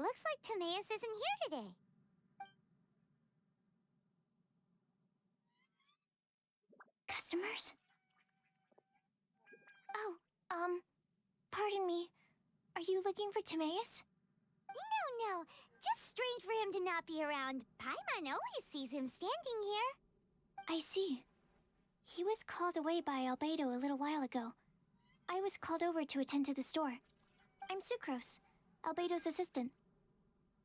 Looks like Timaeus isn't here today. Customers? Oh, pardon me. Are you looking for Timaeus? No. Just strange for him to not be around. Paimon always sees him standing here. I see. He was called away by Albedo a little while ago. I was called over to attend to the store. I'm Sucrose, Albedo's assistant.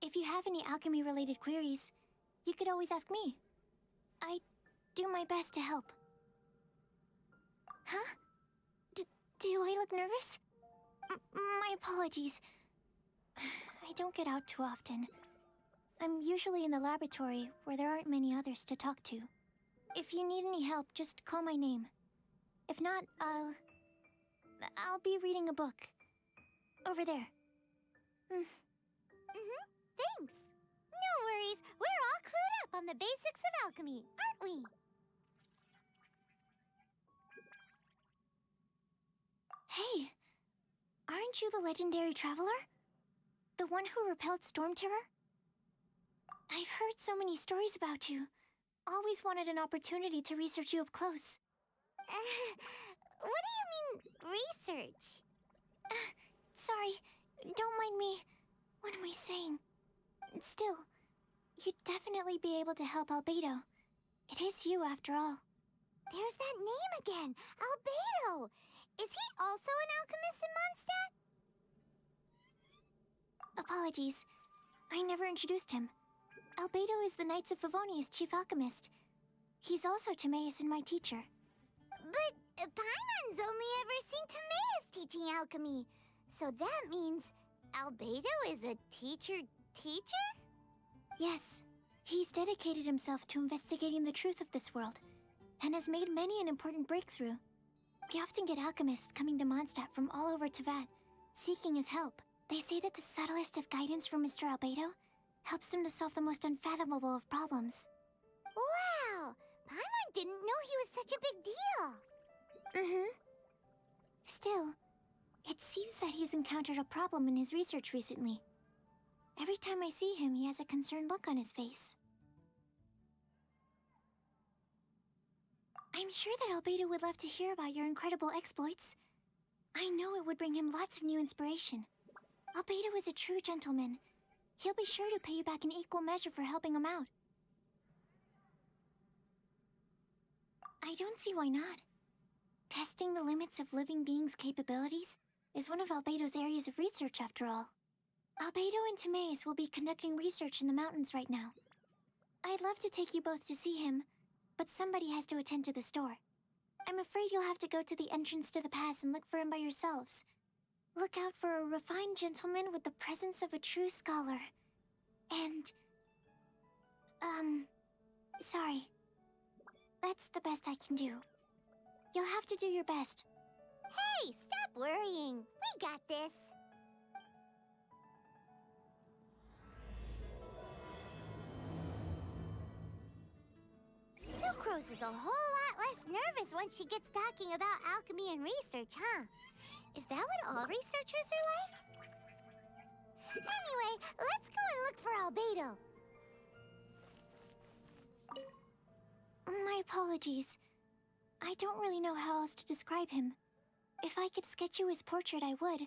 If you have any alchemy-related queries, you could always ask me. I do my best to help. Huh? Do I look nervous? My apologies. I don't get out too often. I'm usually in the laboratory where there aren't many others to talk to. If you need any help, just call my name. If not, I'll be reading a book. Over there. Thanks. No worries. We're all clued up on the basics of alchemy, aren't we? Hey! Aren't you the legendary traveler? The one who repelled Storm Terror? I've heard so many stories about you. Always wanted an opportunity to research you up close. What do you mean, research? Sorry, don't mind me. What am I saying? Still, you'd definitely be able to help Albedo. It is you, after all. There's that name again, Albedo. Is he also an alchemist in Mondstadt? Apologies. I never introduced him. Albedo is the Knights of Favonia's chief alchemist. He's also Timaeus and my teacher. But Paimon's only ever seen Timaeus teaching alchemy. So that means Albedo is a teacher? Yes. He's dedicated himself to investigating the truth of this world, and has made many an important breakthrough. We often get alchemists coming to Mondstadt from all over Teyvat, seeking his help. They say that the subtlest of guidance from Mr. Albedo helps him to solve the most unfathomable of problems. Wow! Paimon didn't know he was such a big deal. Still, it seems that he's encountered a problem in his research recently. Every time I see him, he has a concerned look on his face. I'm sure that Albedo would love to hear about your incredible exploits. I know it would bring him lots of new inspiration. Albedo is a true gentleman. He'll be sure to pay you back in equal measure for helping him out. I don't see why not. Testing the limits of living beings' capabilities is one of Albedo's areas of research, after all. Albedo and Timaeus will be conducting research in the mountains right now. I'd love to take you both to see him, but somebody has to attend to the store. I'm afraid you'll have to go to the entrance to the pass and look for him by yourselves. Look out for a refined gentleman with the presence of a true scholar. And... sorry. That's the best I can do. You'll have to do your best. Hey, stop worrying. We got this. Sucrose is a whole lot less nervous once she gets talking about alchemy and research, huh? Is that what all researchers are like? Anyway, let's go and look for Albedo. My apologies. I don't really know how else to describe him. If I could sketch you his portrait, I would.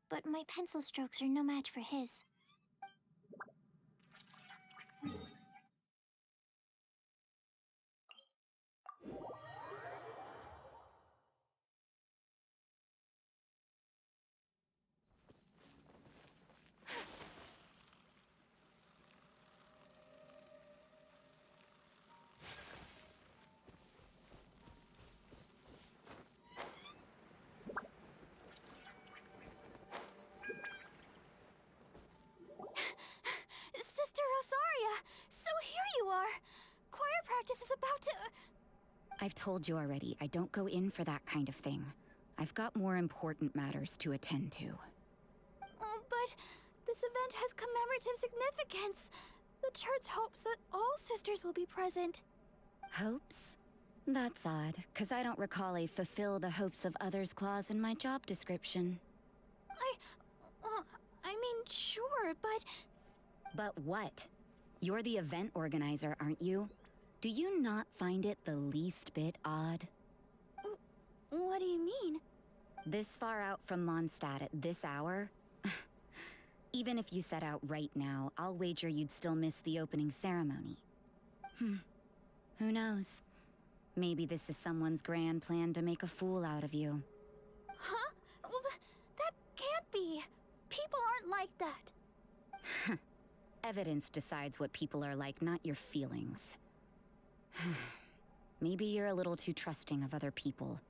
But my pencil strokes are no match for his. Sister Rosaria! So here you are! Choir practice is about to... I've told you already, I don't go in for that kind of thing. I've got more important matters to attend to. But this event has commemorative significance. The church hopes that all sisters will be present. Hopes? That's odd, because I don't recall a fulfill the hopes of others clause in my job description. I mean, sure, sure, but... But what? You're the event organizer, aren't you? Do you not find it the least bit odd? What do you mean? This far out from Mondstadt at this hour? Even if you set out right now, I'll wager you'd still miss the opening ceremony. Who knows? Maybe this is someone's grand plan to make a fool out of you. Huh? Well, that can't be. People aren't like that. Evidence decides what people are like, not your feelings. Maybe you're a little too trusting of other people.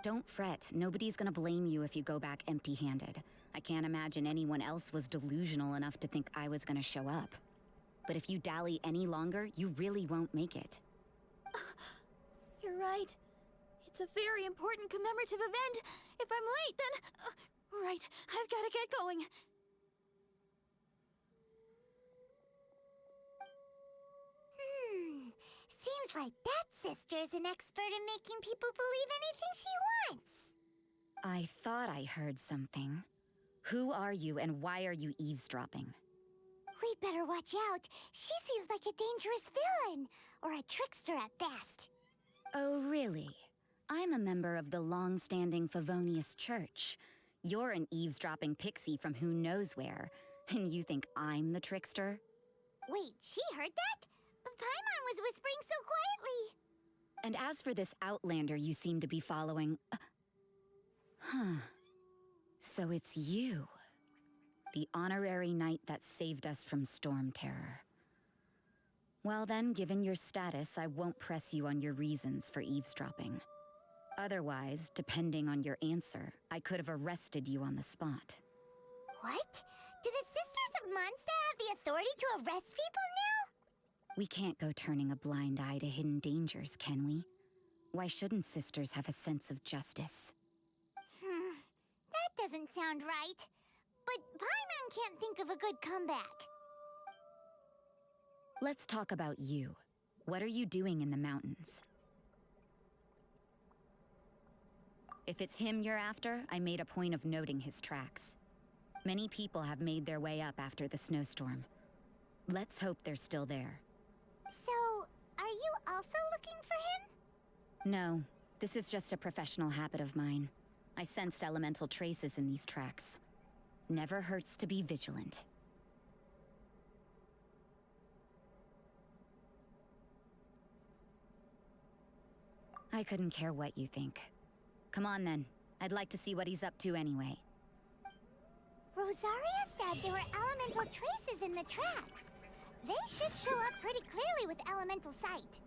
Don't fret, nobody's gonna blame you if you go back empty-handed. I can't imagine anyone else was delusional enough to think I was gonna show up. But if you dally any longer, you really won't make it. You're right. It's a very important commemorative event. If I'm late, then... right, I've gotta get going. Seems like that sister's an expert in making people believe anything she wants. I thought I heard something. Who are you and why are you eavesdropping? We'd better watch out. She seems like a dangerous villain, or a trickster at best. Oh, really? I'm a member of the long-standing Favonius Church. You're an eavesdropping pixie from who knows where, and you think I'm the trickster? Wait, she heard that? Paimon was whispering so quietly. And as for this outlander you seem to be following... So it's you. The honorary knight that saved us from storm terror. Well then, given your status, I won't press you on your reasons for eavesdropping. Otherwise, depending on your answer, I could have arrested you on the spot. What? Do the Sisters of Mondstadt have the authority to arrest people now? We can't go turning a blind eye to hidden dangers, can we? Why shouldn't sisters have a sense of justice? That doesn't sound right. But Paimon can't think of a good comeback. Let's talk about you. What are you doing in the mountains? If it's him you're after, I made a point of noting his tracks. Many people have made their way up after the snowstorm. Let's hope they're still there. So, are you also looking for him? No, this is just a professional habit of mine. I sensed elemental traces in these tracks. Never hurts to be vigilant. I couldn't care what you think. Come on then. I'd like to see what he's up to anyway. Rosaria said there were elemental traces in the tracks. They should show up pretty clearly with elemental sight.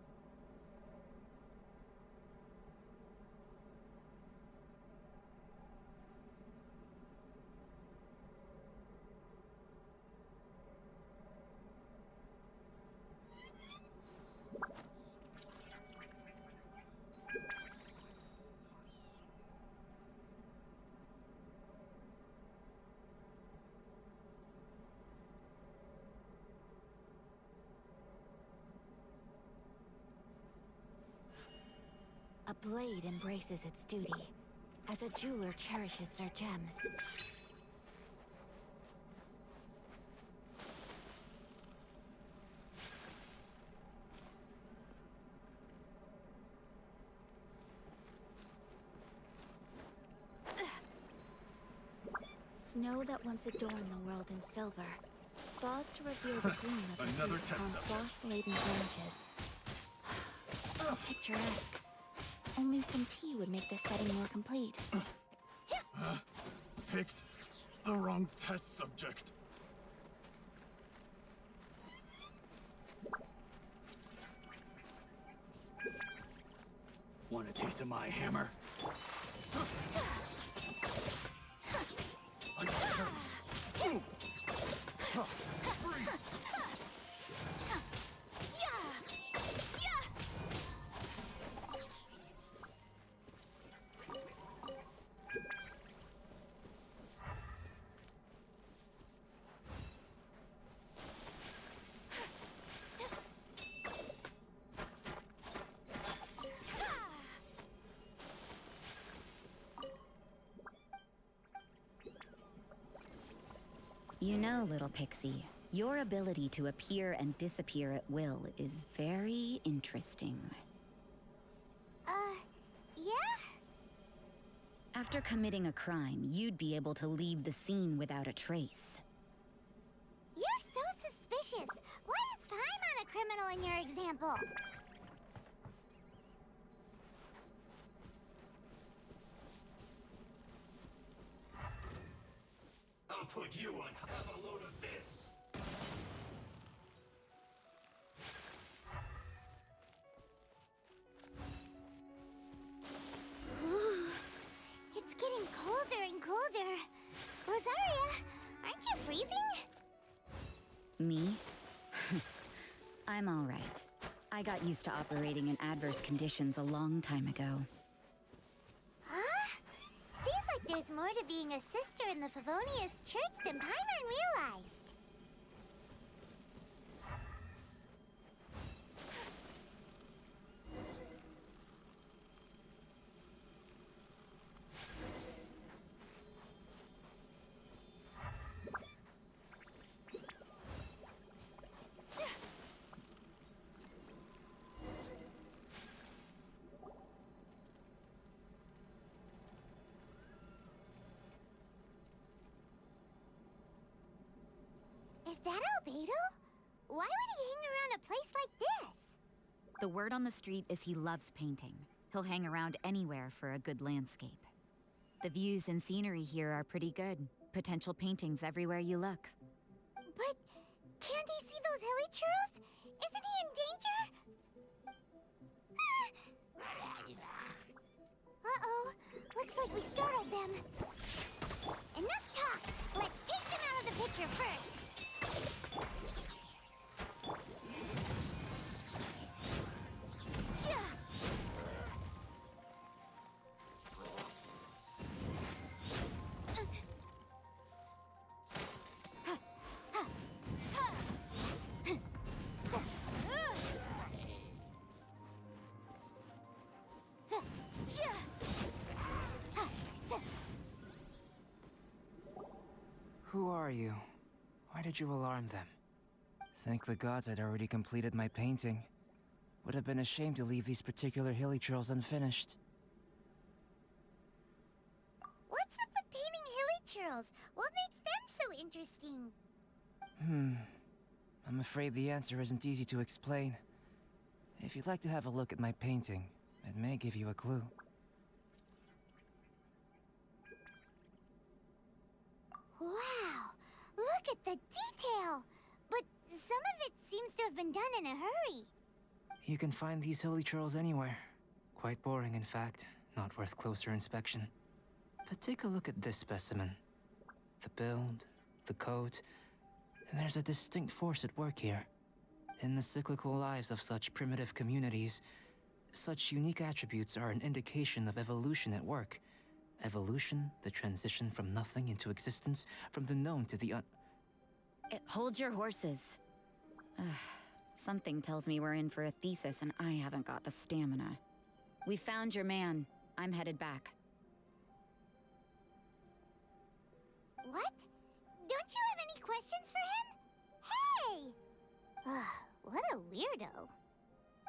A blade embraces its duty, as a jeweler cherishes their gems. Snow that once adorned the world in silver, thaws to reveal the gleam of the Another heat test on subject. frost-laden branches. Picturesque. Only some tea would make this setting more complete. Picked the wrong test subject. Want a taste of my hammer? I got hers. Ooh. Huh. Free. You know, little pixie, your ability to appear and disappear at will is very interesting. Yeah? After committing a crime, you'd be able to leave the scene without a trace. You're so suspicious. Why is Paimon a criminal in your example? I'll put you on. Have a load of this. It's getting colder and colder. Rosaria, aren't you freezing? Me? I'm all right. I got used to operating in adverse conditions a long time ago. Huh? Seems like there's more to being a sister in the Favonius Church than Paimon realized. Is that Albedo? Why would he hang around a place like this? The word on the street is he loves painting. He'll hang around anywhere for a good landscape. The views and scenery here are pretty good. Potential paintings everywhere you look. But can't he see those hilly churros? Isn't he in danger? Uh-oh. Looks like we startled them. Enough talk. Let's take them out of the picture first. Who are you? Why did you alarm them? Thank the gods I'd already completed my painting. Would have been a shame to leave these particular hilly trails unfinished. What's up with painting hilly churros? What makes them so interesting? I'm afraid the answer isn't easy to explain. If you'd like to have a look at my painting, it may give you a clue. Wow, look at the detail! But some of it seems to have been done in a hurry. You can find these hilly trails anywhere. Quite boring, in fact. Not worth closer inspection. But take a look at this specimen. The build, the coat, and there's a distinct force at work here. In the cyclical lives of such primitive communities, such unique attributes are an indication of evolution at work. Evolution, the transition from nothing into existence, from the known to the Hold your horses. Ugh, something tells me we're in for a thesis and I haven't got the stamina. We found your man. I'm headed back. What? Don't you have any questions for him? Hey! Ugh, what a weirdo.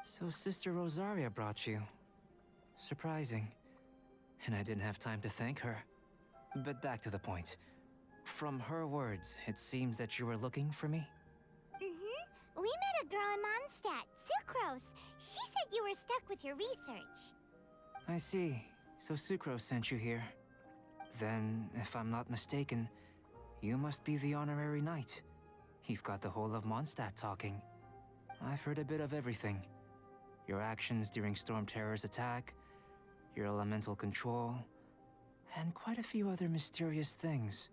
So Sister Rosaria brought you. Surprising. And I didn't have time to thank her. But back to the point. From her words, it seems that you were looking for me? Mm-hmm. We met a girl in Mondstadt, Sucrose. She said you were stuck with your research. I see. So Sucrose sent you here. Then, if I'm not mistaken, you must be the honorary knight. You've got the whole of Mondstadt talking. I've heard a bit of everything. Your actions during Storm Terror's attack, your elemental control, and quite a few other mysterious things.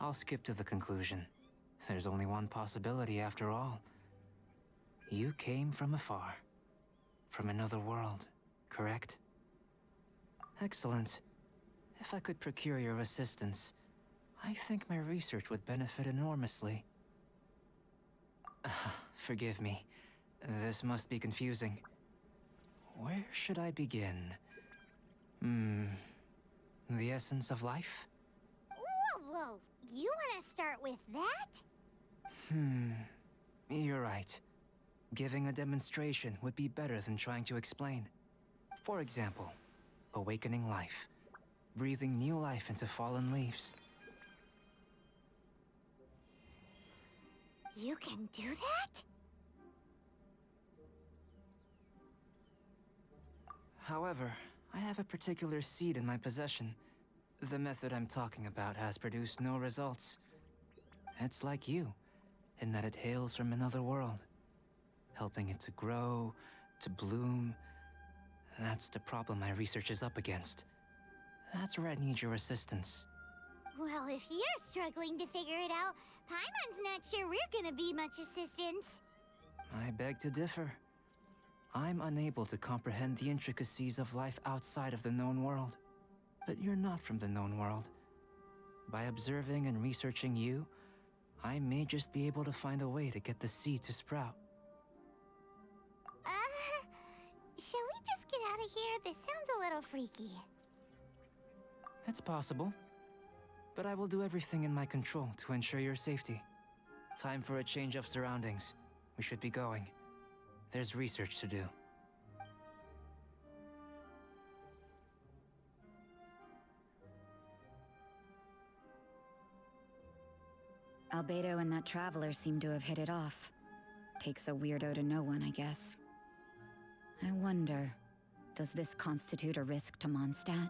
I'll skip to the conclusion. There's only one possibility after all. You came from afar. From another world, correct? Excellent. If I could procure your assistance, I think my research would benefit enormously. Forgive me. This must be confusing. Where should I begin? The essence of life? Whoa, whoa. you want to start with that? You're right. Giving a demonstration would be better than trying to explain. For example, awakening life. Breathing new life into fallen leaves. You can do that? However, I have a particular seed in my possession. The method I'm talking about has produced no results. It's like you, in that it hails from another world. Helping it to grow, to bloom. That's the problem my research is up against. That's where I need your assistance. Well, if you're struggling to figure it out, Paimon's not sure we're gonna be much assistance. I beg to differ. I'm unable to comprehend the intricacies of life outside of the known world. But you're not from the known world. By observing and researching you, I may just be able to find a way to get the seed to sprout. Shall we just get out of here? This sounds a little freaky. It's possible. But I will do everything in my control to ensure your safety. Time for a change of surroundings. We should be going. There's research to do. Albedo and that traveler seem to have hit it off. Takes a weirdo to know one, I guess. I wonder, does this constitute a risk to Mondstadt?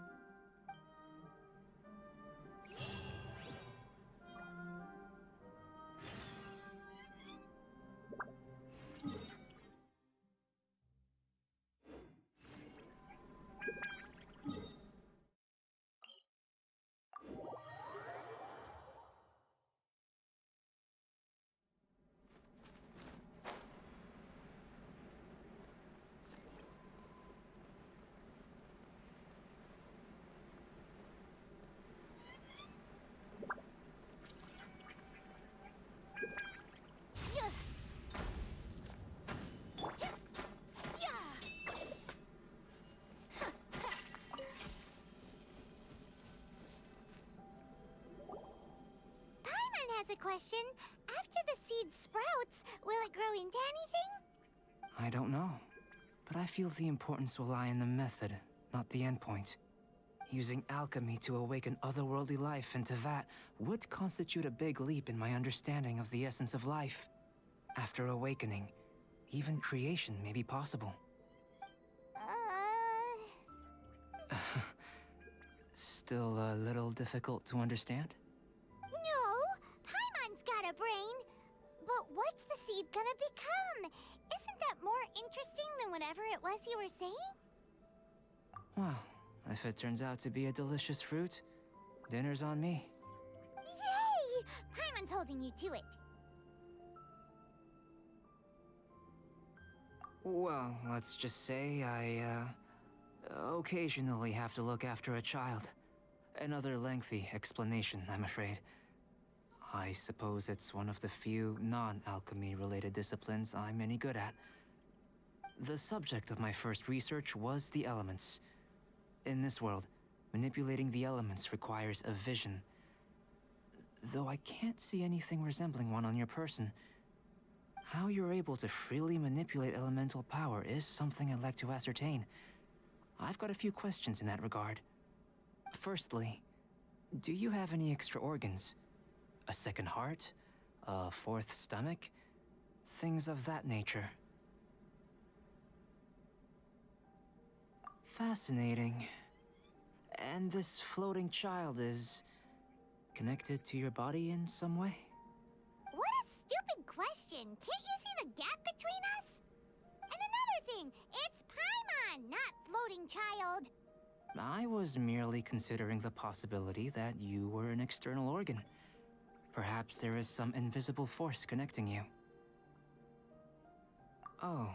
Has a question. After the seed sprouts, will it grow into anything? I don't know. But I feel the importance will lie in the method, not the endpoint. Using alchemy to awaken otherworldly life into that would constitute a big leap in my understanding of the essence of life. After awakening, even creation may be possible. Still a little difficult to understand? Got a brain. But what's the seed gonna become? Isn't that more interesting than whatever it was you were saying? Well, if it turns out to be a delicious fruit, dinner's on me. Yay! Paimon's holding you to it. Well, let's just say I, occasionally have to look after a child. Another lengthy explanation, I'm afraid. I suppose it's one of the few non-alchemy related disciplines I'm any good at. The subject of my first research was the elements. In this world, manipulating the elements requires a vision. Though I can't see anything resembling one on your person, how you're able to freely manipulate elemental power is something I'd like to ascertain. I've got a few questions in that regard. Firstly, do you have any extra organs? A second heart? A fourth stomach? Things of that nature. Fascinating. And this floating child is connected to your body in some way? What a stupid question! Can't you see the gap between us? And another thing, it's Paimon, not floating child. I was merely considering the possibility that you were an external organ. Perhaps there is some invisible force connecting you. Oh,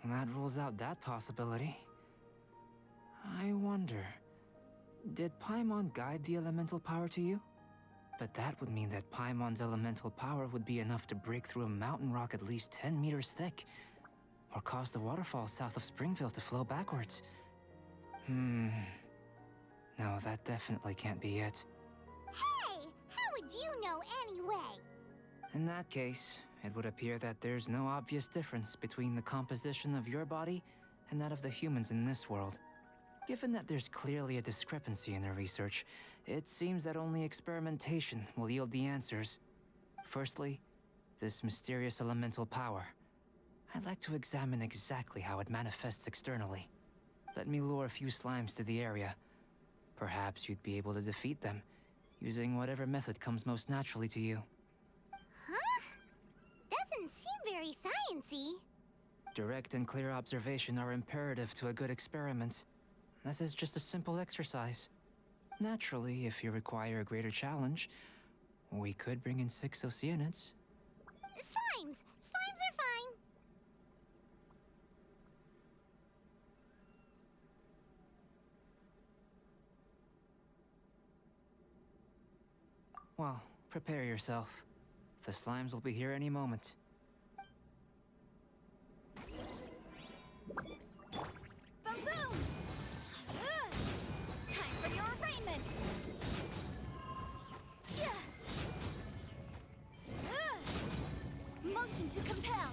that rules out that possibility. I wonder, did Paimon guide the elemental power to you? But that would mean that Paimon's elemental power would be enough to break through a mountain rock at least 10 meters thick, or cause the waterfall south of Springville to flow backwards. No, that definitely can't be it. Hey! How would would you know anyway? In that case, it would appear that there's no obvious difference between the composition of your body and that of the humans in this world. Given that there's clearly a discrepancy in her research, it seems that only experimentation will yield the answers. Firstly, this mysterious elemental power. I'd like to examine exactly how it manifests externally. Let me lure a few slimes to the area. Perhaps you'd be able to defeat them, using whatever method comes most naturally to you. Huh? Doesn't seem very sciencey. Direct and clear observation are imperative to a good experiment. This is just a simple exercise. Naturally, if you require a greater challenge, we could bring in 6 Oceanids. Slimes! Slimes are fine. Well, prepare yourself. The slimes will be here any moment. Boom boom! Time for your arraignment! Motion to compel!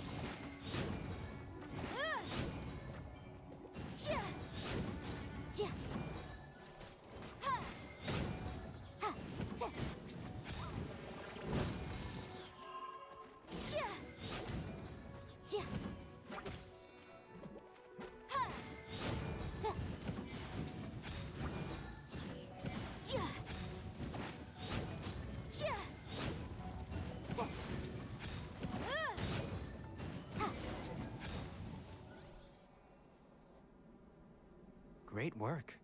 Great work.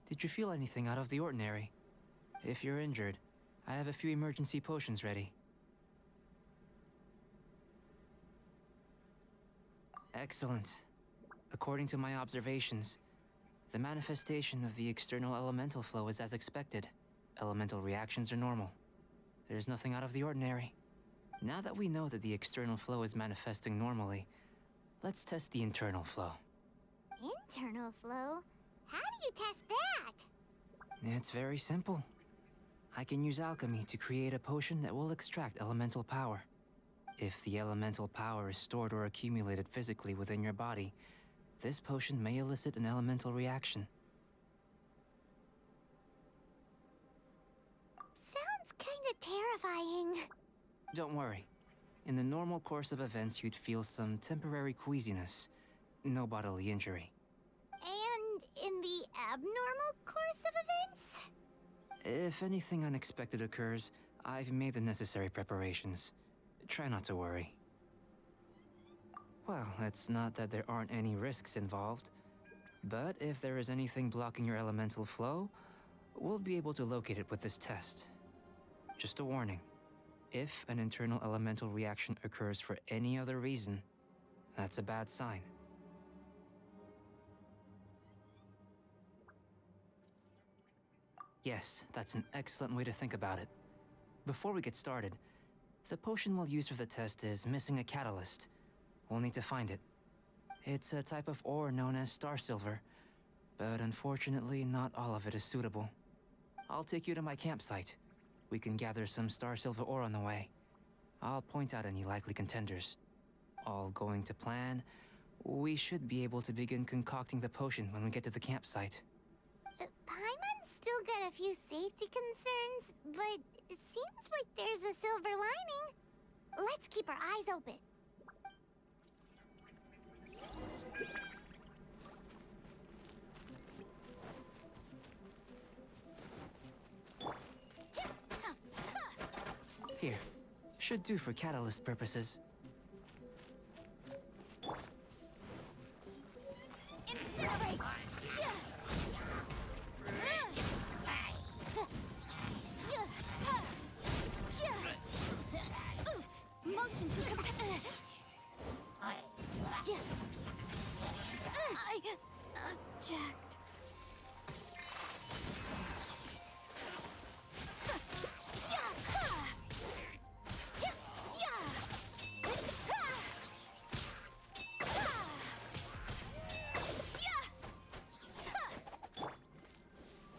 Did you feel anything out of the ordinary? If you're injured, I have a few emergency potions ready. Excellent. According to my observations, the manifestation of the external elemental flow is as expected. Elemental reactions are normal. There's nothing out of the ordinary. Now that we know that the external flow is manifesting normally, let's test the internal flow. Internal flow? How do you test that? It's very simple. I can use alchemy to create a potion that will extract elemental power. If the elemental power is stored or accumulated physically within your body, this potion may elicit an elemental reaction. Sounds kinda terrifying. Don't worry. In the normal course of events, you'd feel some temporary queasiness. No bodily injury. And in the abnormal course of events? If anything unexpected occurs, I've made the necessary preparations. Try not to worry. Well, it's not that there aren't any risks involved. But if there is anything blocking your elemental flow, we'll be able to locate it with this test. Just a warning. If an internal elemental reaction occurs for any other reason, that's a bad sign. Yes, that's an excellent way to think about it. Before we get started, the potion we'll use for the test is missing a catalyst. We'll need to find it. It's a type of ore known as star silver, but unfortunately not all of it is suitable. I'll take you to my campsite. We can gather some star silver ore on the way. I'll point out any likely contenders. All going to plan, we should be able to begin concocting the potion when we get to the campsite. Paimon's still got a few safety concerns, but it seems like there's a silver lining. Let's keep our eyes open. Here, should do for catalyst purposes. Incinerate! Motion to compel. Jacked.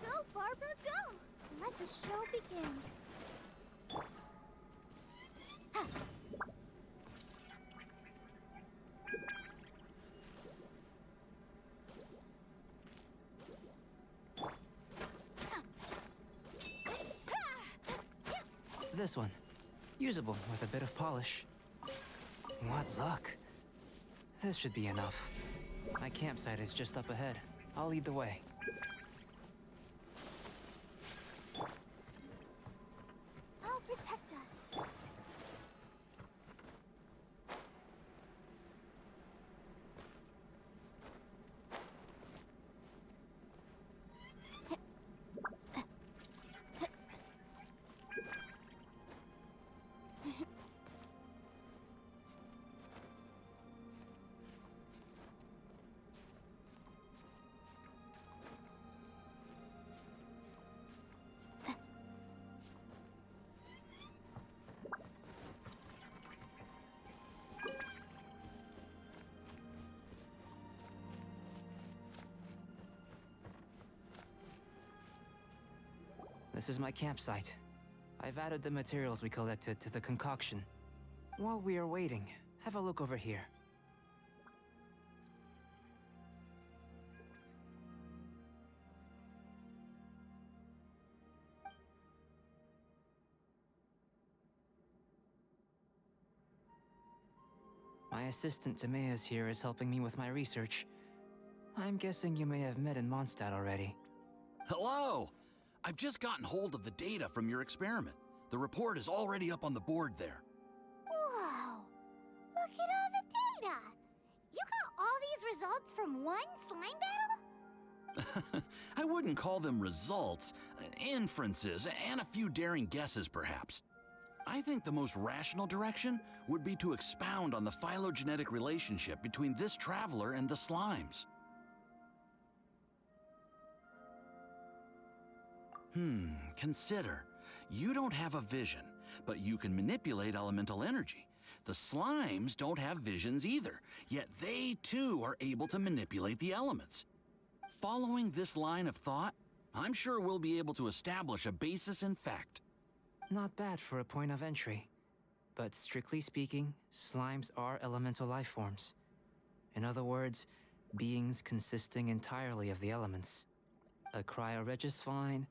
Go, Barbara, go! Let the show begin. this one. Usable with a bit of polish. What luck. This should be enough. My campsite is just up ahead. I'll lead the way. I'll protect us. This is my campsite. I've added the materials we collected to the concoction. While we are waiting, have a look over here. My assistant Timaeus here is helping me with my research. I'm guessing you may have met in Mondstadt already. Hello! I've just gotten hold of the data from your experiment. The report is already up on the board there. Whoa! Look at all the data! You got all these results from one slime battle? I wouldn't call them results, inferences, and a few daring guesses perhaps. I think the most rational direction would be to expound on the phylogenetic relationship between this traveler and the slimes. Consider. You don't have a vision, but you can manipulate elemental energy. The slimes don't have visions either, yet they too are able to manipulate the elements. Following this line of thought, I'm sure we'll be able to establish a basis in fact. Not bad for a point of entry. But strictly speaking, slimes are elemental life forms. In other words, beings consisting entirely of the elements. A cryoregisvine,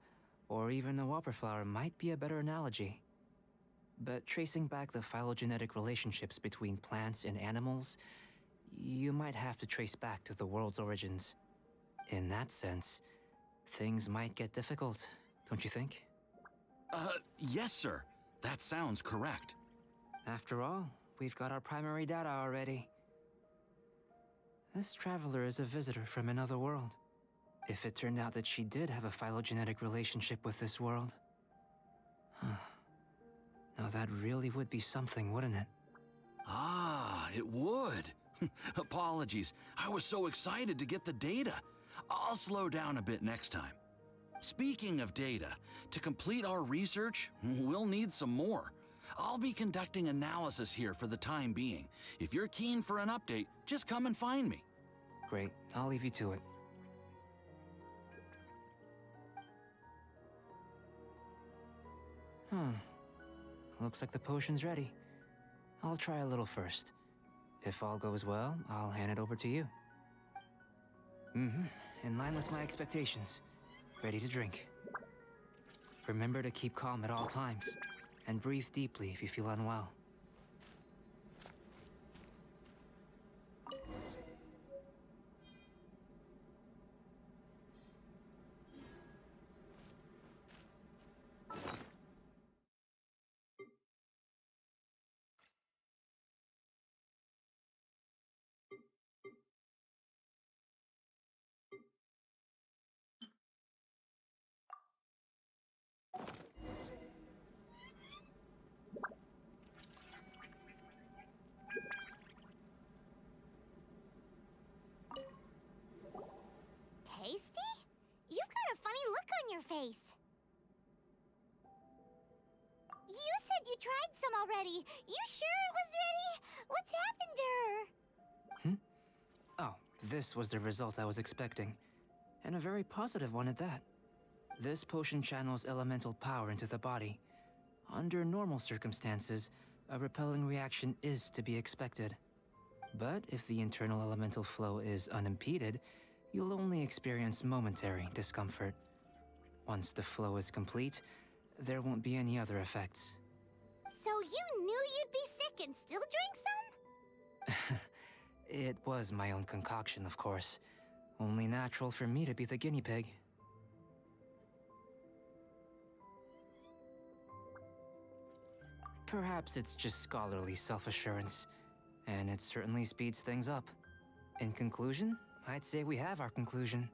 or even a whopperflower might be a better analogy. But tracing back the phylogenetic relationships between plants and animals, you might have to trace back to the world's origins. In that sense, things might get difficult, don't you think? Yes, sir. That sounds correct. After all, we've got our primary data already. This traveler is a visitor from another world. If it turned out that she did have a phylogenetic relationship with this world. Now that really would be something, wouldn't it? Ah, it would. Apologies. I was so excited to get the data. I'll slow down a bit next time. Speaking of data, to complete our research, we'll need some more. I'll be conducting analysis here for the time being. If you're keen for an update, just come and find me. Great, I'll leave you to it. Looks like the potion's ready. I'll try a little first. If all goes well, I'll hand it over to you. In line with my expectations. Ready to drink. Remember to keep calm at all times, and breathe deeply if you feel unwell. Tasty? You've got a funny look on your face. You said you tried some already. You sure it was ready? What's happened to her? Oh, this was the result I was expecting. And a very positive one at that. This potion channels elemental power into the body. Under normal circumstances, a repelling reaction is to be expected. But if the internal elemental flow is unimpeded, you'll only experience momentary discomfort. Once the flow is complete, there won't be any other effects. You knew you'd be sick and still drink some? It was my own concoction, of course. Only natural for me to be the guinea pig. Perhaps it's just scholarly self-assurance, and it certainly speeds things up. In conclusion, I'd say we have our conclusion.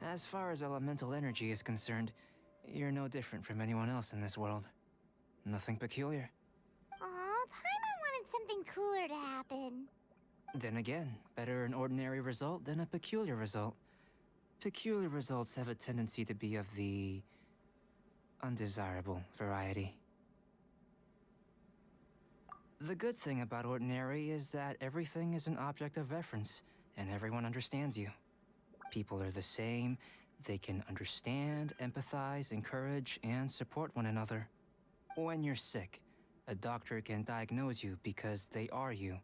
As far as elemental energy is concerned, you're no different from anyone else in this world. Nothing peculiar. Aw, Paimon wanted something cooler to happen. Then again, better an ordinary result than a peculiar result. Peculiar results have a tendency to be of the undesirable variety. The good thing about ordinary is that everything is an object of reference, and everyone understands you. People are the same, they can understand, empathize, encourage, and support one another. When you're sick, a doctor can diagnose you because they are you.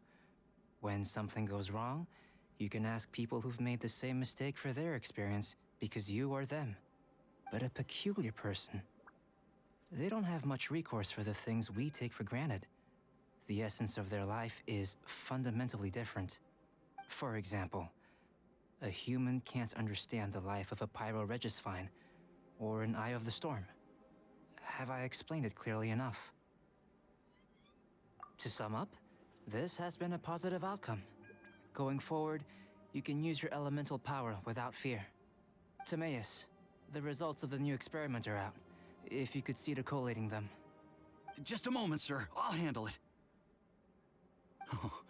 When something goes wrong, you can ask people who've made the same mistake for their experience because you are them. But a peculiar person, they don't have much recourse for the things we take for granted. The essence of their life is fundamentally different. For example, a human can't understand the life of a pyroregisvine or an Eye of the Storm. Have I explained it clearly enough? To sum up, this has been a positive outcome. Going forward, you can use your elemental power without fear. Timaeus, the results of the new experiment are out. If you could see to collating them. Just a moment, sir. I'll handle it. Oh,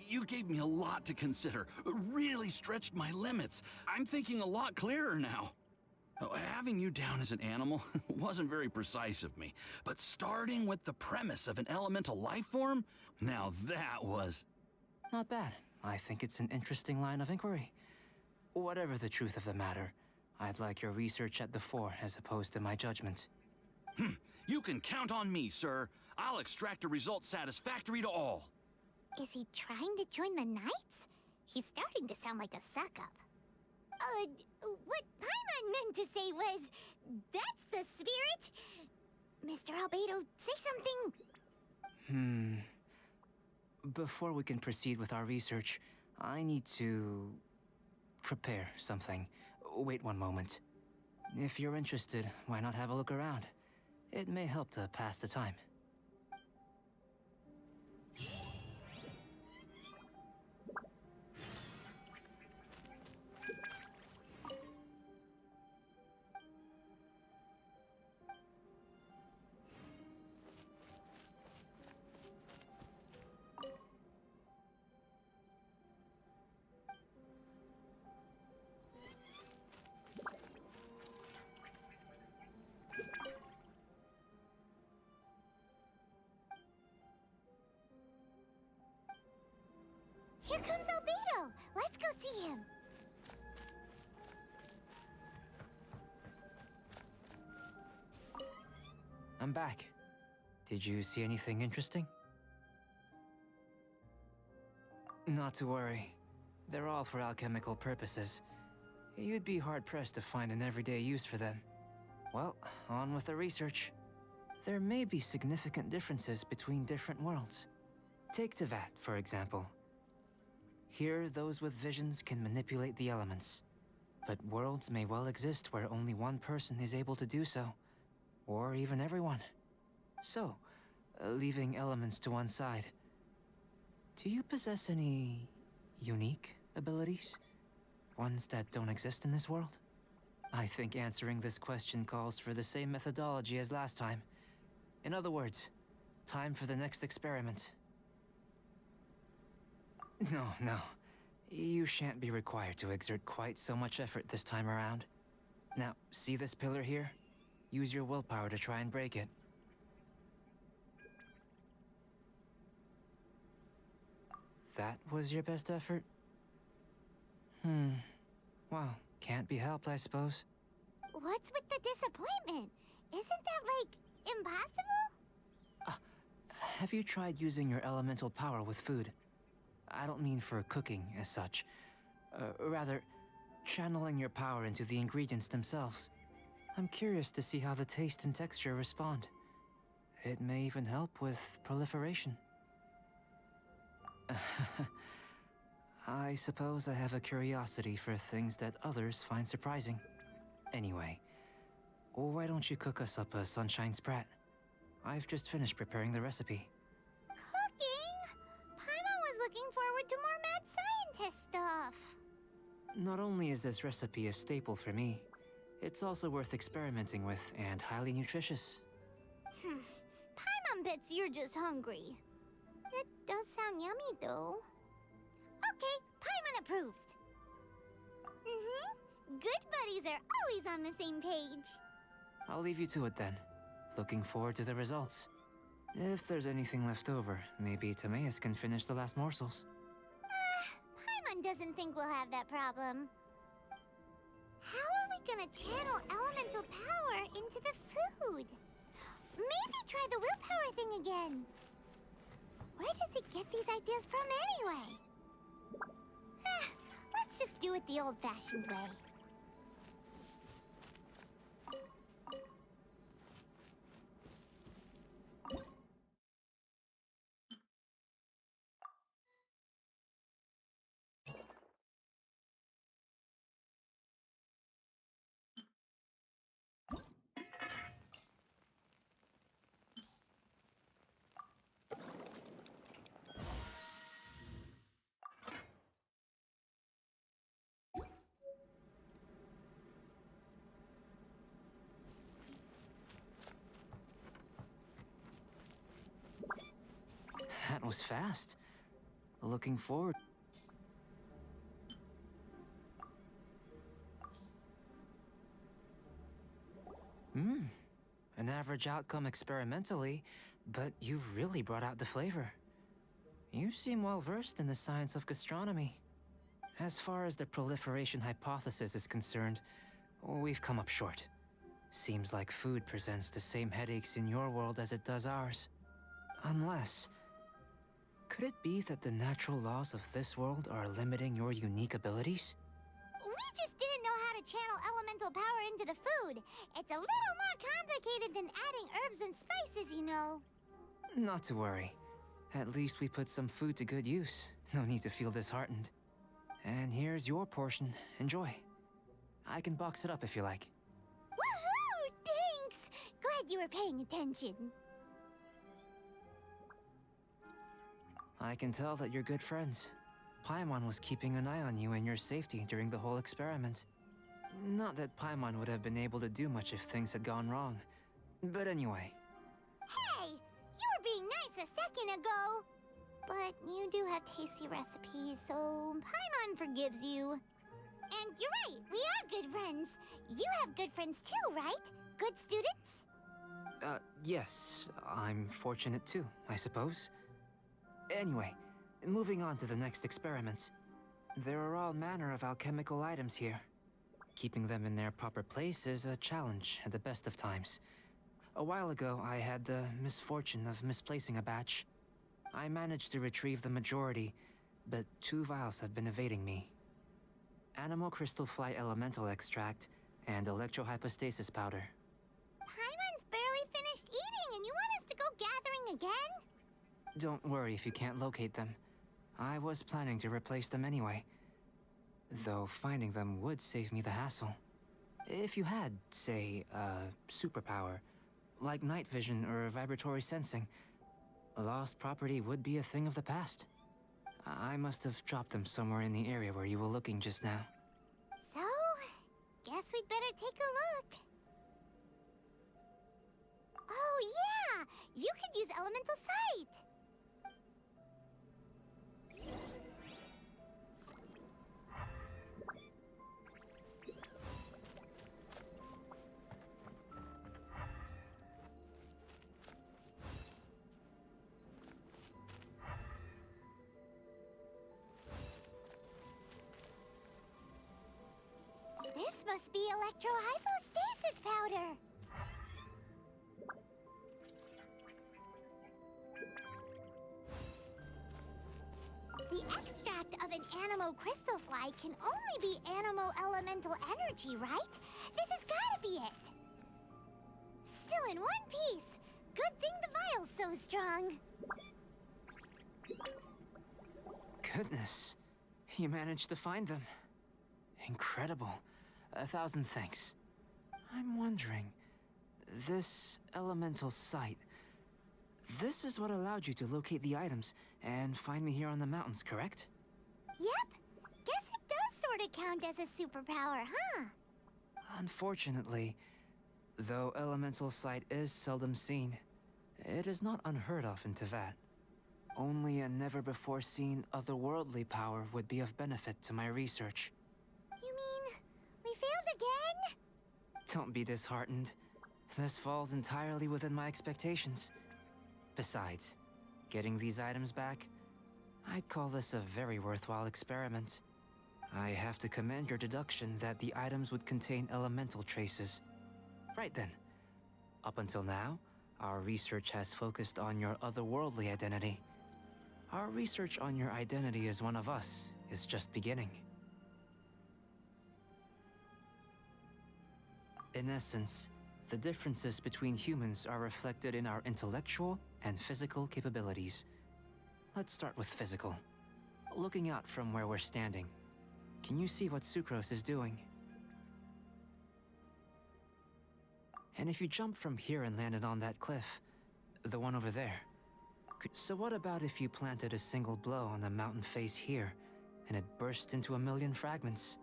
you gave me a lot to consider. Really stretched my limits. I'm thinking a lot clearer now. Having you down as an animal wasn't very precise of me, but starting with the premise of an elemental life form, now that was... Not bad. I think it's an interesting line of inquiry. Whatever the truth of the matter, I'd like your research at the fore as opposed to my judgment. You can count on me, sir. I'll extract a result satisfactory to all. Is he trying to join the Knights? He's starting to sound like a suck-up. What Paimon meant to say was, that's the spirit? Mr. Albedo, say something. Before we can proceed with our research, I need to prepare something. Wait one moment. If you're interested, why not have a look around? It may help to pass the time. Here comes Albedo. Let's go see him. I'm back. Did you see anything interesting? Not to worry. They're all for alchemical purposes. You'd be hard-pressed to find an everyday use for them. Well, on with the research. There may be significant differences between different worlds. Take Tevat, for example. Here, those with visions can manipulate the elements. But worlds may well exist where only one person is able to do so. Or even everyone. So, leaving elements to one side, do you possess any unique abilities? Ones that don't exist in this world? I think answering this question calls for the same methodology as last time. In other words, time for the next experiment. No. You shan't be required to exert quite so much effort this time around. Now, see this pillar here? Use your willpower to try and break it. That was your best effort? Well, can't be helped, I suppose. What's with the disappointment? Isn't that, like, impossible? Have you tried using your elemental power with food? I don't mean for cooking as such. Rather, channeling your power into the ingredients themselves. I'm curious to see how the taste and texture respond. It may even help with proliferation. I suppose I have a curiosity for things that others find surprising. Anyway, why don't you cook us up a sunshine sprat? I've just finished preparing the recipe. Cooking? Paimon was looking forward to more mad scientist stuff. Not only is this recipe a staple for me, it's also worth experimenting with and highly nutritious. Paimon bets you're just hungry. It does sound yummy, though. Okay, Paimon approves. Good buddies are always on the same page. I'll leave you to it then. Looking forward to the results. If there's anything left over, maybe Timaeus can finish the last morsels. Paimon doesn't think we'll have that problem. How are we gonna channel elemental power into the food? Maybe try the willpower thing again. Where does he get these ideas from anyway? Let's just do it the old-fashioned way. That was fast. Looking forward. An average outcome experimentally, but you've really brought out the flavor. You seem well versed in the science of gastronomy. As far as the proliferation hypothesis is concerned, we've come up short. Seems like food presents the same headaches in your world as it does ours. Unless... could it be that the natural laws of this world are limiting your unique abilities? We just didn't know how to channel elemental power into the food. It's a little more complicated than adding herbs and spices, you know. Not to worry. At least we put some food to good use. No need to feel disheartened. And here's your portion. Enjoy. I can box it up if you like. Woohoo! Thanks! Glad you were paying attention. I can tell that you're good friends. Paimon was keeping an eye on you and your safety during the whole experiment. Not that Paimon would have been able to do much if things had gone wrong. But anyway. Hey! You were being nice a second ago! But you do have tasty recipes, so Paimon forgives you. And you're right, we are good friends. You have good friends too, right? Good students? Yes. I'm fortunate too, I suppose. Anyway, moving on to the next experiment. There are all manner of alchemical items here. Keeping them in their proper place is a challenge at the best of times. A while ago, I had the misfortune of misplacing a batch. I managed to retrieve the majority, but 2 vials have been evading me. Animal crystal fly elemental extract and electrohypostasis powder. Paimon's barely finished eating and you want us to go gathering again? Don't worry if you can't locate them. I was planning to replace them anyway. Though finding them would save me the hassle. If you had, say, a superpower, like night vision or vibratory sensing, lost property would be a thing of the past. I must have dropped them somewhere in the area where you were looking just now. So, guess we'd better take a look. Oh yeah! You could use elemental sight! This must be electrohypostasis powder. The extract of an animo crystal fly can only be animo elemental energy, right? This has gotta be it. Still in one piece. Good thing the vial's so strong. Goodness, you managed to find them. Incredible. 1,000 thanks. I'm wondering, this elemental sight, this is what allowed you to locate the items and find me here on the mountains, correct? Yep. Guess it does sort of count as a superpower, huh? Unfortunately, though elemental sight is seldom seen, it is not unheard of in Teyvat. Only a never-before-seen otherworldly power would be of benefit to my research. You mean we failed again? Don't be disheartened. This falls entirely within my expectations. Besides, getting these items back, I'd call this a very worthwhile experiment. I have to commend your deduction that the items would contain elemental traces. Right then. Up until now, our research has focused on your otherworldly identity. Our research on your identity as one of us is just beginning. In essence, the differences between humans are reflected in our intellectual and physical capabilities. Let's start with physical. Looking out from where we're standing, can you see what Sucrose is doing? And if you jumped from here and landed on that cliff, the one over there, so what about if you planted a single blow on the mountain face here, and it burst into 1,000,000 fragments?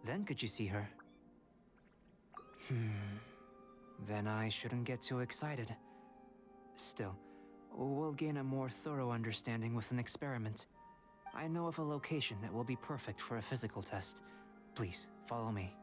Then could you see her? Then I shouldn't get too excited. Still, we'll gain a more thorough understanding with an experiment. I know of a location that will be perfect for a physical test. Please, follow me.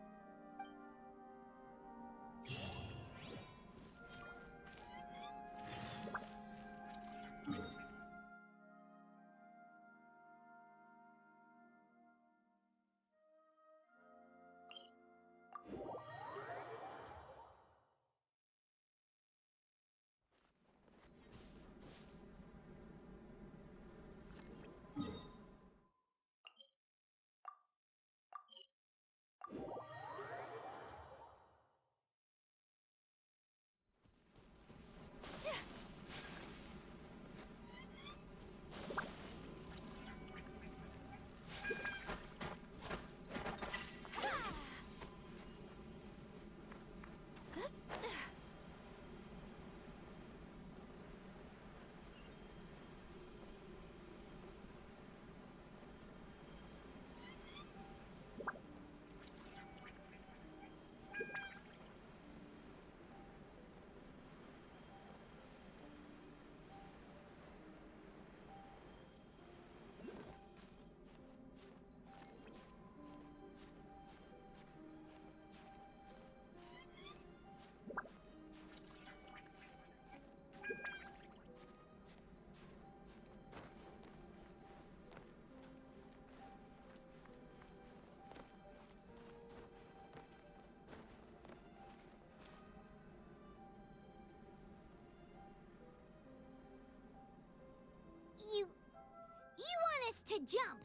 You want us to jump?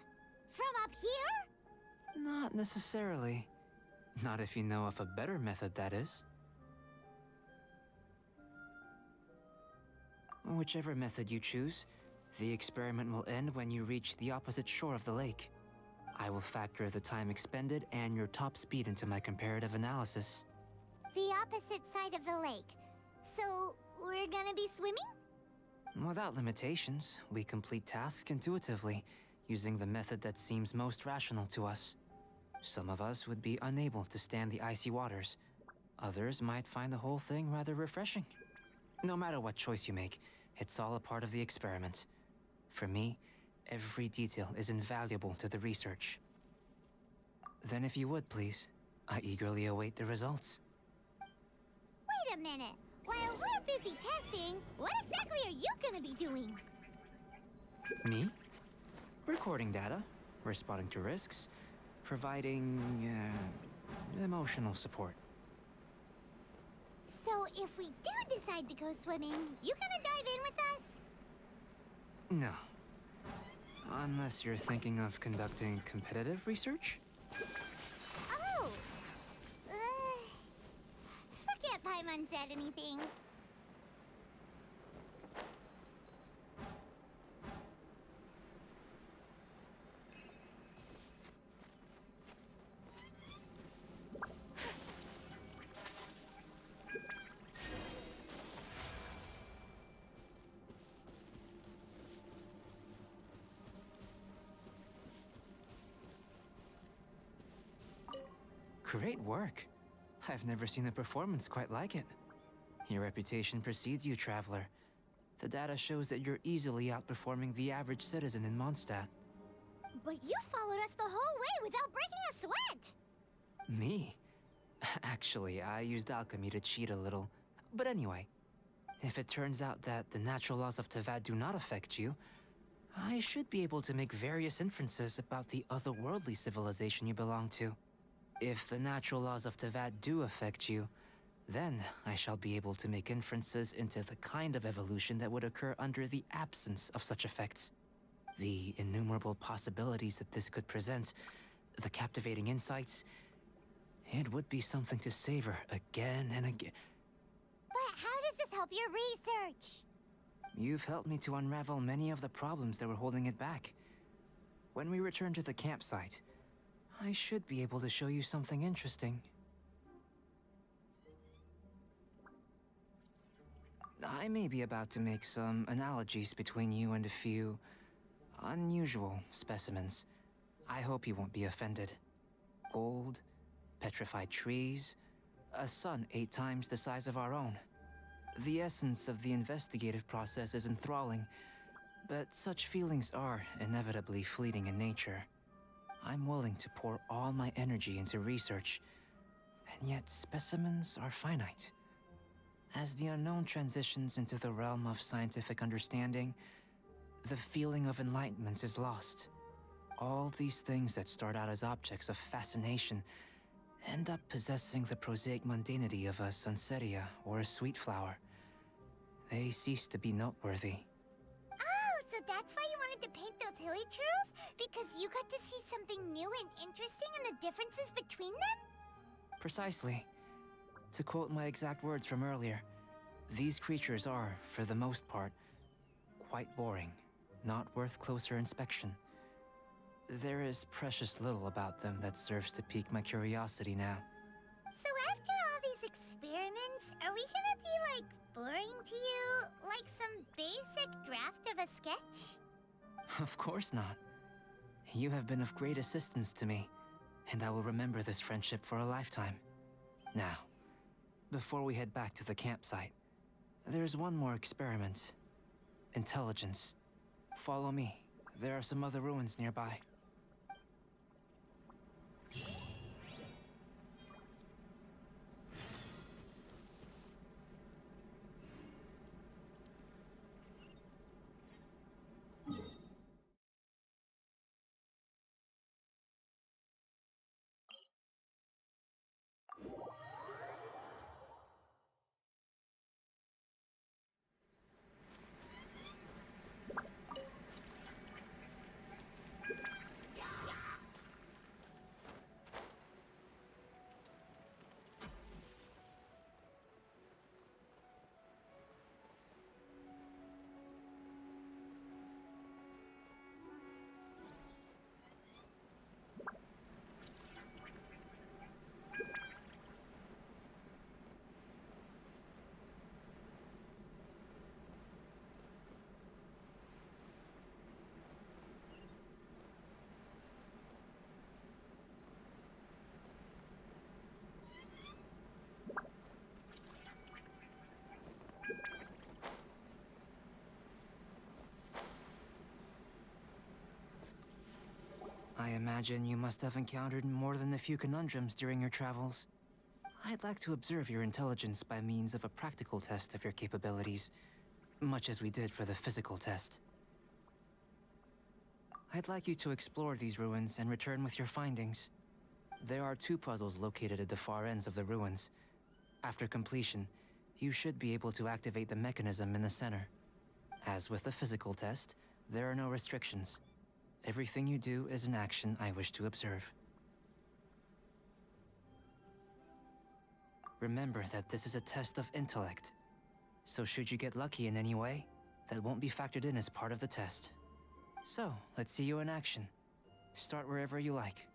From up here? Not necessarily. Not if you know of a better method, that is. Whichever method you choose, the experiment will end when you reach the opposite shore of the lake. I will factor the time expended and your top speed into my comparative analysis. The opposite side of the lake. So, we're gonna be swimming? Without limitations, we complete tasks intuitively, using the method that seems most rational to us. Some of us would be unable to stand the icy waters. Others might find the whole thing rather refreshing. No matter what choice you make, it's all a part of the experiment. For me, every detail is invaluable to the research. Then if you would, please, I eagerly await the results. Wait a minute. While we're busy testing, what exactly are you gonna be doing? Me? Recording data, responding to risks, providing, emotional support. So if we do decide to go swimming, you gonna dive in with us? No. Unless you're thinking of conducting competitive research? Oh! Forget Paimon said anything. Great work. I've never seen a performance quite like it. Your reputation precedes you, traveler. The data shows that you're easily outperforming the average citizen in Mondstadt. But you followed us the whole way without breaking a sweat! Me? Actually, I used alchemy to cheat a little. But anyway, if it turns out that the natural laws of Tavad do not affect you, I should be able to make various inferences about the otherworldly civilization you belong to. If the natural laws of Tavad do affect you, then I shall be able to make inferences into the kind of evolution that would occur under the absence of such effects. The innumerable possibilities that this could present, the captivating insights, it would be something to savor again and again. But how does this help your research? You've helped me to unravel many of the problems that were holding it back. When we return to the campsite, I should be able to show you something interesting. I may be about to make some analogies between you and a few unusual specimens. I hope you won't be offended. Gold, petrified trees, a sun 8 times the size of our own. The essence of the investigative process is enthralling, but such feelings are inevitably fleeting in nature. I'm willing to pour all my energy into research, and yet specimens are finite. As the unknown transitions into the realm of scientific understanding, the feeling of enlightenment is lost. All these things that start out as objects of fascination end up possessing the prosaic mundanity of a sunsetia or a sweet flower. They cease to be noteworthy. Oh, so that's why you wanted to paint those hilly churls? Because you got to see something new and interesting and the differences between them? Precisely. To quote my exact words from earlier, these creatures are, for the most part, quite boring, not worth closer inspection. There is precious little about them that serves to pique my curiosity now. So after all these experiments, are we gonna be, like, boring to you? Like some basic draft of a sketch? Of course not. You have been of great assistance to me, and I will remember this friendship for a lifetime. Now, before we head back to the campsite, there's one more experiment. Intelligence. Follow me. There are some other ruins nearby. I imagine you must have encountered more than a few conundrums during your travels. I'd like to observe your intelligence by means of a practical test of your capabilities, much as we did for the physical test. I'd like you to explore these ruins and return with your findings. There are 2 puzzles located at the far ends of the ruins. After completion, you should be able to activate the mechanism in the center. As with the physical test, there are no restrictions. Everything you do is an action I wish to observe. Remember that this is a test of intellect, so should you get lucky in any way, that won't be factored in as part of the test. So, let's see you in action. Start wherever you like.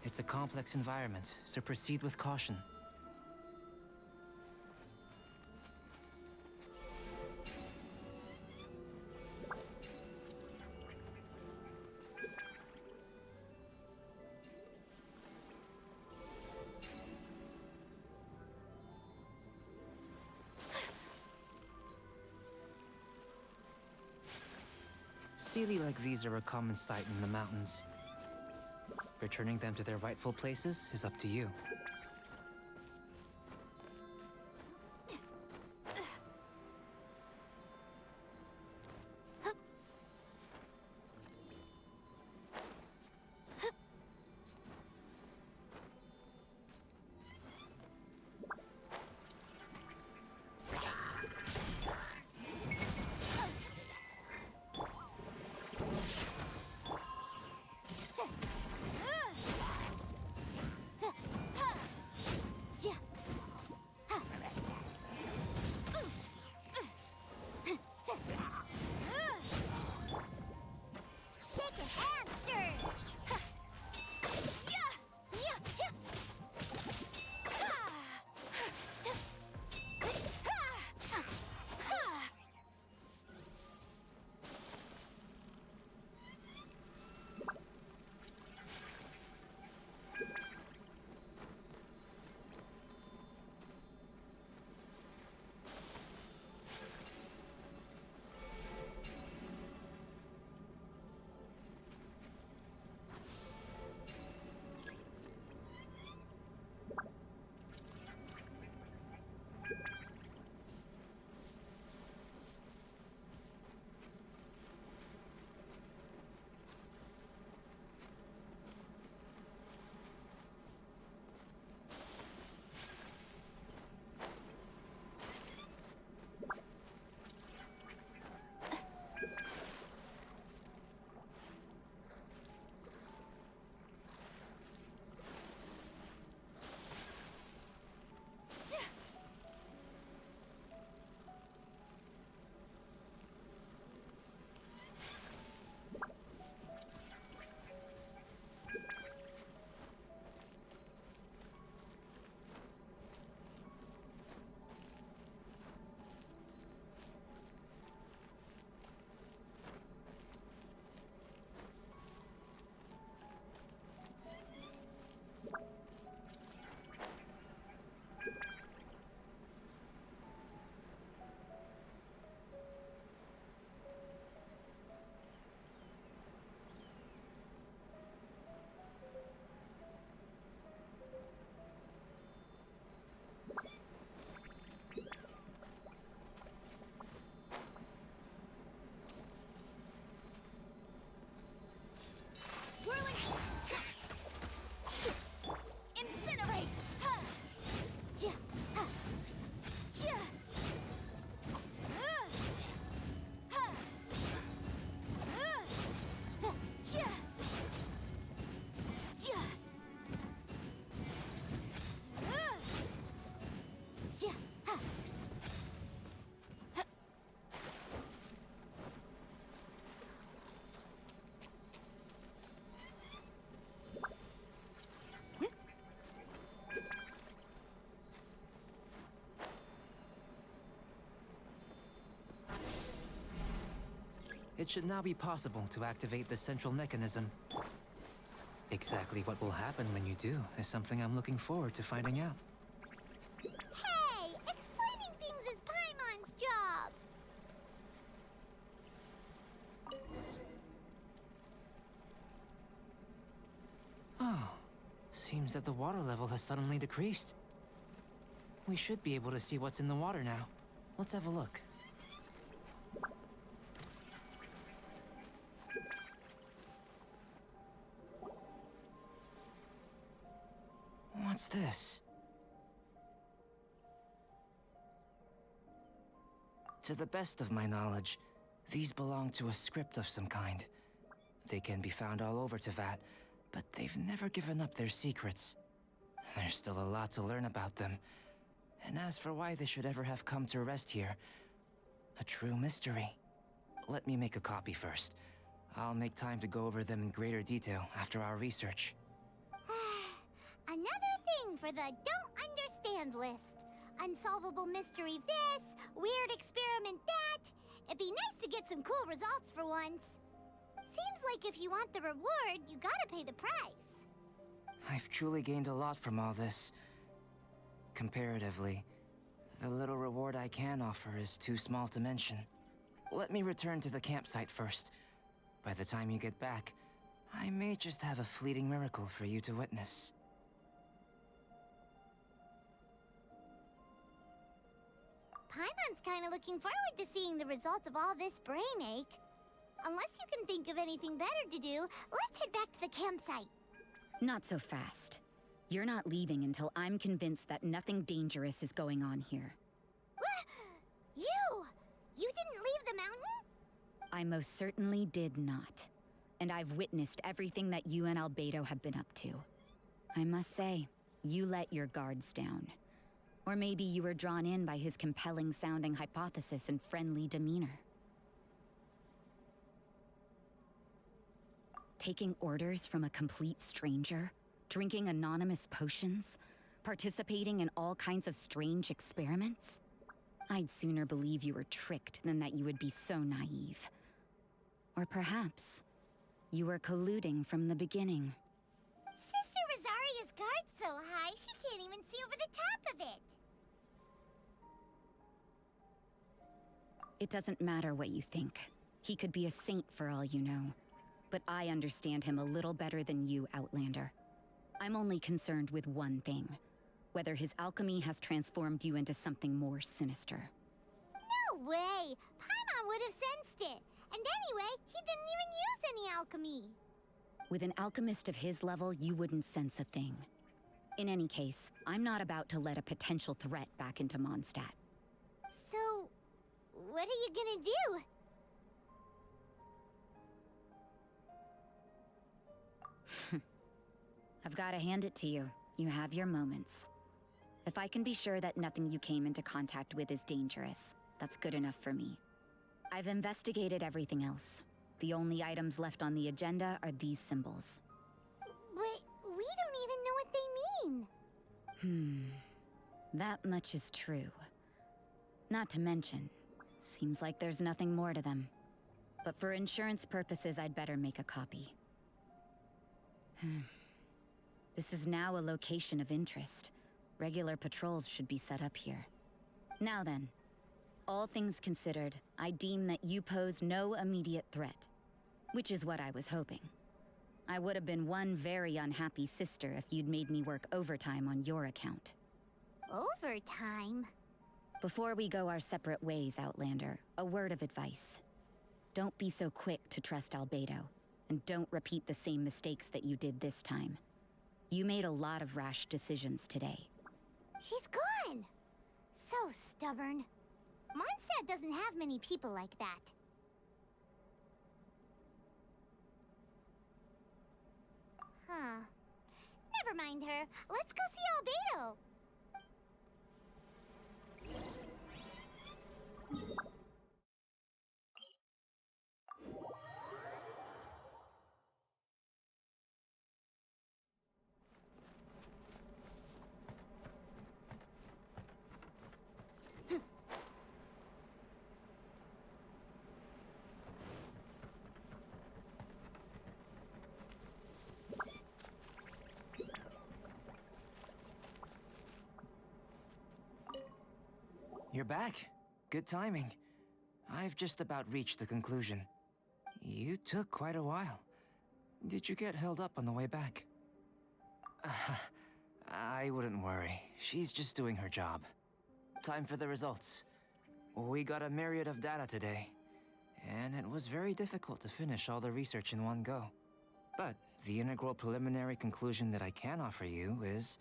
It's a complex environment, so proceed with caution. Sealy like these are a common sight in the mountains. Returning them to their rightful places is up to you. Shake a hamster! It should now be possible to activate the central mechanism. Exactly what will happen when you do is something I'm looking forward to finding out. Hey! Explaining things is Paimon's job! Oh, seems that the water level has suddenly decreased. We should be able to see what's in the water now. Let's have a look. What's this? To the best of my knowledge, these belong to a script of some kind. They can be found all over Teyvat, but they've never given up their secrets. There's still a lot to learn about them. And as for why they should ever have come to rest here, a true mystery. Let me make a copy first. I'll make time to go over them in greater detail after our research. Another thing for the don't understand list. Unsolvable mystery this, weird experiment that. It'd be nice to get some cool results for once. Seems like if you want the reward, you gotta pay the price. I've truly gained a lot from all this. Comparatively, the little reward I can offer is too small to mention. Let me return to the campsite first. by the time you get back, I may just have a fleeting miracle for you to witness. Paimon's kind of looking forward to seeing the results of all this brain ache. Unless you can think of anything better to do, let's head back to the campsite. Not so fast. You're not leaving until I'm convinced that nothing dangerous is going on here. You! You didn't leave the mountain? I most certainly did not. And I've witnessed everything that you and Albedo have been up to. I must say, you let your guards down. Or maybe you were drawn in by his compelling-sounding hypothesis and friendly demeanor. Taking orders from a complete stranger? Drinking anonymous potions? Participating in all kinds of strange experiments? I'd sooner believe you were tricked than that you would be so naive. Or perhaps, you were colluding from the beginning. Sister Rosaria's guard's so high, she can't even see over the top of it. It doesn't matter what you think. He could be a saint for all you know. But I understand him a little better than you, Outlander. I'm only concerned with one thing. Whether his alchemy has transformed you into something more sinister. No way! Paimon would have sensed it. And anyway, he didn't even use any alchemy. With an alchemist of his level, you wouldn't sense a thing. In any case, I'm not about to let a potential threat back into Mondstadt. So, what are you gonna do? I've got to hand it to you. You have your moments. If I can be sure that nothing you came into contact with is dangerous, that's good enough for me. I've investigated everything else. The only items left on the agenda are these symbols. But we don't even know what they mean. That much is true. Not to mention, seems like there's nothing more to them. But for insurance purposes, I'd better make a copy. This is now a location of interest. Regular patrols should be set up here. Now then, all things considered, I deem that you pose no immediate threat. Which is what I was hoping. I would have been one very unhappy sister if you'd made me work overtime on your account. Overtime? Before we go our separate ways, Outlander, a word of advice. Don't be so quick to trust Albedo, and don't repeat the same mistakes that you did this time. You made a lot of rash decisions today. She's gone! So stubborn. Mondstadt doesn't have many people like that. Huh. Never mind her. Let's go see Albedo. You're back. Good timing. I've just about reached the conclusion. You took quite a while. Did you get held up on the way back? I wouldn't worry. She's just doing her job. Time for the results. We got a myriad of data today, and it was very difficult to finish all the research in one go. But the integral preliminary conclusion that I can offer you is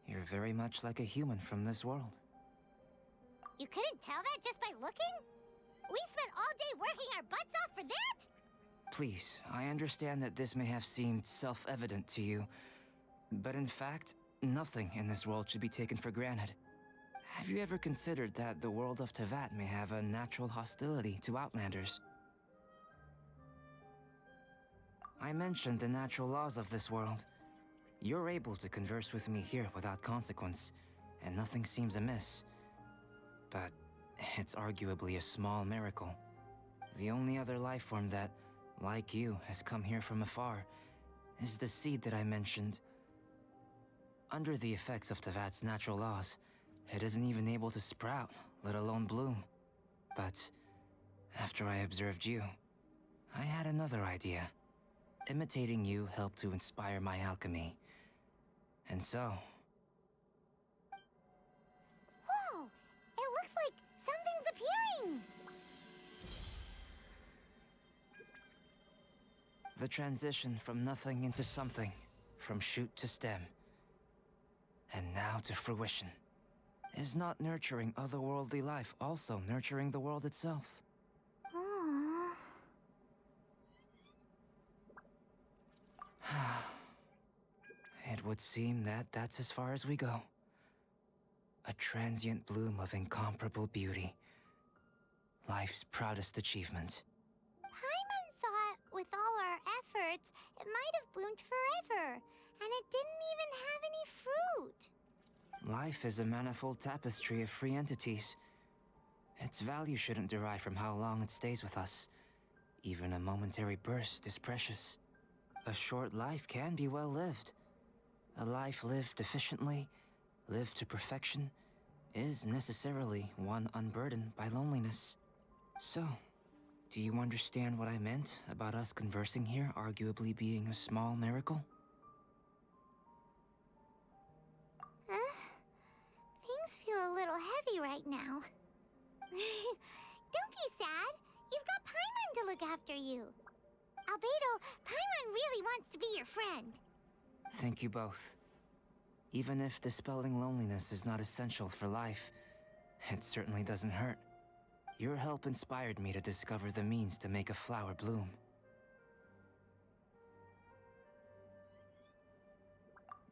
you're very much like a human from this world. You couldn't tell that just by looking? We spent all day working our butts off for that? Please, I understand that this may have seemed self-evident to you, but in fact, nothing in this world should be taken for granted. Have you ever considered that the world of Teyvat may have a natural hostility to Outlanders? I mentioned the natural laws of this world. You're able to converse with me here without consequence, and nothing seems amiss. But it's arguably a small miracle. The only other life form that, like you, has come here from afar is the seed that I mentioned. Under the effects of Teyvat's natural laws, it isn't even able to sprout, let alone bloom. But after I observed you, I had another idea. Imitating you helped to inspire my alchemy. And so, Whoa! It looks like something's appearing! the transition from nothing into something, from shoot to stem, and now to fruition. Is not nurturing otherworldly life also nurturing the world itself? Aww. It would seem that that's as far as we go. A transient bloom of incomparable beauty. Life's proudest achievement. Paimon thought with all our efforts, it might have bloomed forever, and it didn't even have any fruit. Life is a manifold tapestry of free entities. Its value shouldn't derive from how long it stays with us. Even a momentary burst is precious. A short life can be well lived. A life lived efficiently, lived to perfection, is necessarily one unburdened by loneliness. So, do you understand what I meant about us conversing here arguably being a small miracle? Things feel a little heavy right now. Don't be sad. You've got Paimon to look after you. Albedo, Paimon really wants to be your friend. Thank you both. Even if dispelling loneliness is not essential for life, it certainly doesn't hurt. Your help inspired me to discover the means to make a flower bloom.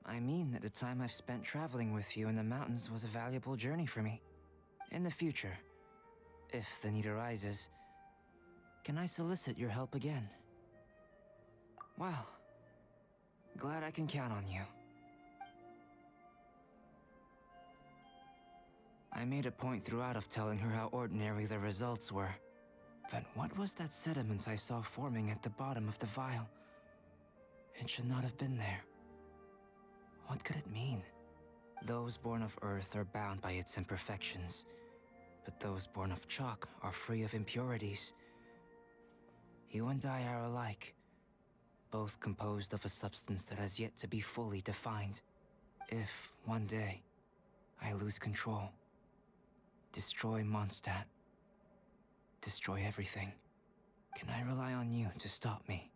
I mean that the time I've spent traveling with you in the mountains was a valuable journey for me. In the future, if the need arises, can I solicit your help again? Well, glad I can count on you. I made a point throughout of telling her how ordinary the results were. But what was that sediment I saw forming at the bottom of the vial? It should not have been there. What could it mean? Those born of Earth are bound by its imperfections, but those born of chalk are free of impurities. You and I are alike, both composed of a substance that has yet to be fully defined. If, one day, I lose control, destroy Mondstadt, destroy everything, can I rely on you to stop me?